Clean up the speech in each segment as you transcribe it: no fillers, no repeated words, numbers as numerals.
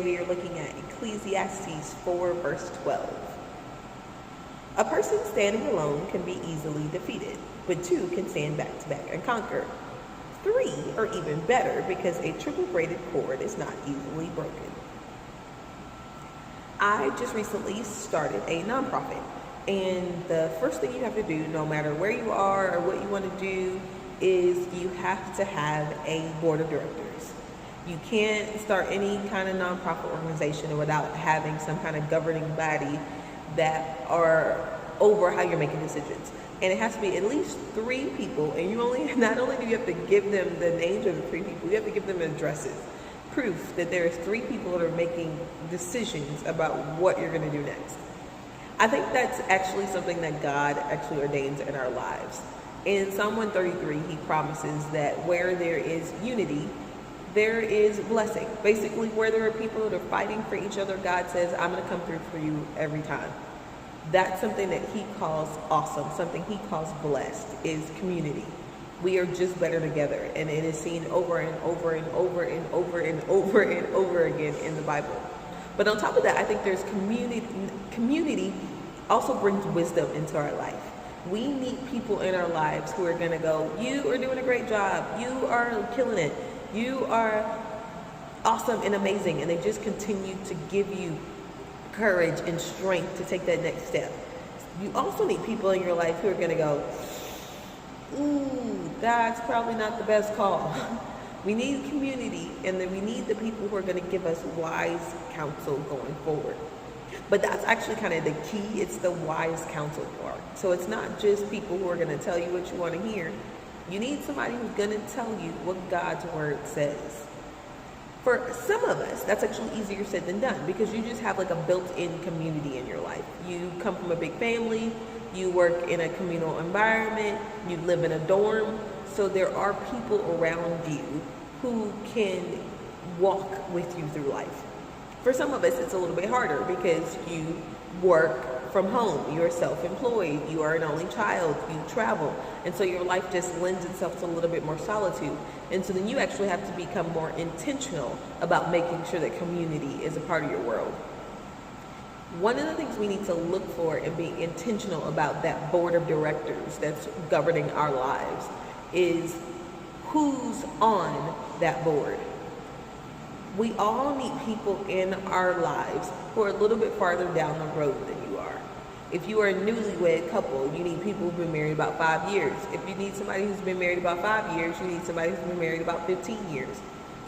we are looking at Ecclesiastes 4 verse 12. A person standing alone can be easily defeated, but two can stand back to back and conquer. Three are even better because a triple braided cord is not easily broken. I just recently started a nonprofit, and the first thing you have to do, no matter where you are or what you want to do, is you have to have a board of directors. You can't start any kind of nonprofit organization without having some kind of governing body that are over how you're making decisions. And it has to be at least 3 people, and not only do you have to give them the names of the 3 people, you have to give them addresses. Proof that there's 3 people that are making decisions about what you're going to do next. I think that's actually something that God actually ordains in our lives. In Psalm 133, he promises that where there is unity, there is blessing. Basically, where there are people that are fighting for each other, God says, I'm going to come through for you every time. That's something that he calls awesome, something he calls blessed, is community. We are just better together, and it is seen over and over and over and over and over and over again in the Bible. But on top of that, I think there's community also brings wisdom into our life. We need people in our lives who are going to go, you are doing a great job, you are killing it, you are awesome and amazing, and they just continue to give you courage and strength to take that next step. You also need people in your life who are going to go, ooh, that's probably not the best call. We need community, and then we need the people who are going to give us wise counsel going forward. But that's actually kind of the key. It's the wise counsel part. So it's not just people who are going to tell you what you want to hear. You need somebody who's going to tell you what God's word says. For some of us, that's actually easier said than done, because you just have like a built-in community in your life. You come from a big family, you work in a communal environment, you live in a dorm, so there are people around you who can walk with you through life. For some of us, it's a little bit harder because you work from home, you're self-employed, you are an only child, you travel, and so your life just lends itself to a little bit more solitude. And so then you actually have to become more intentional about making sure that community is a part of your world. One of the things we need to look for and be intentional about that board of directors that's governing our lives is who's on that board. We all need people in our lives who are a little bit farther down the road than you are. If you are a newlywed couple, you need people who've been married about 5 years. If you need somebody who's been married about 5 years, you need somebody who's been married about 15 years.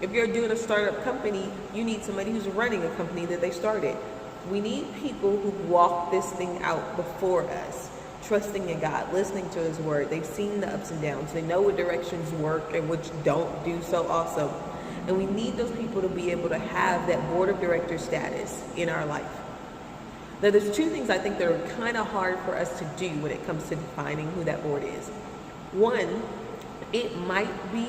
If you're doing a startup company, you need somebody who's running a company that they started. We need people who walk this thing out before us, trusting in God, listening to his word. They've seen the ups and downs. They know what directions work and which don't do so awesome. And we need those people to be able to have that board of director status in our life. Now, there's 2 things I think that are kind of hard for us to do when it comes to defining who that board is. One, it might be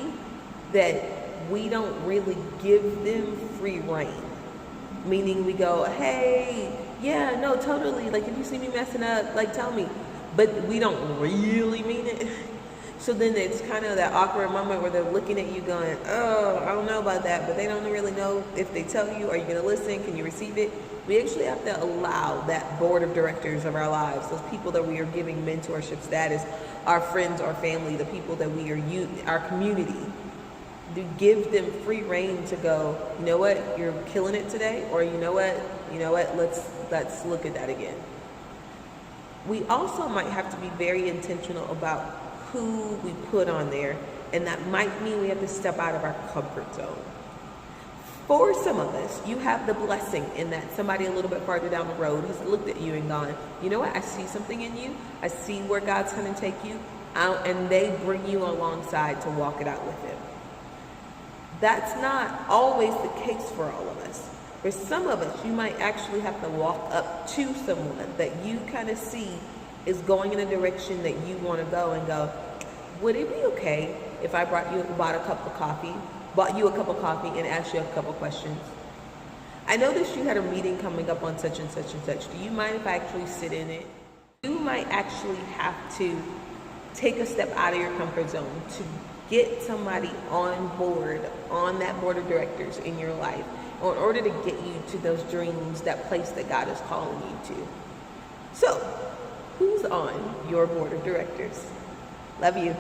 that we don't really give them free rein. Meaning we go, hey, yeah, no, totally. Like, if you see me messing up, like, tell me. But we don't really mean it. So then it's kind of that awkward moment where they're looking at you going, oh, I don't know about that, but they don't really know if they tell you, are you going to listen? Can you receive it? We actually have to allow that board of directors of our lives, those people that we are giving mentorship status, our friends, our family, the people that we are our community, to give them free rein to go, you know what, you're killing it today, or you know what, let's look at that again. We also might have to be very intentional about who we put on there, and that might mean we have to step out of our comfort zone. For some of us, you have the blessing in that somebody a little bit farther down the road has looked at you and gone, you know what, I see something in you, I see where God's going to take you, and they bring you alongside to walk it out with him. That's not always the case for all of us. For some of us, you might actually have to walk up to someone that you kind of see is going in a direction that you want to go and go, would it be okay if I bought you a cup of coffee and asked you a couple questions? I noticed you had a meeting coming up on such and such and such. Do you mind if I actually sit in it? You might actually have to take a step out of your comfort zone to get somebody on board, on that board of directors in your life, or in order to get you to those dreams, that place that God is calling you to. So, who's on your board of directors? Love you.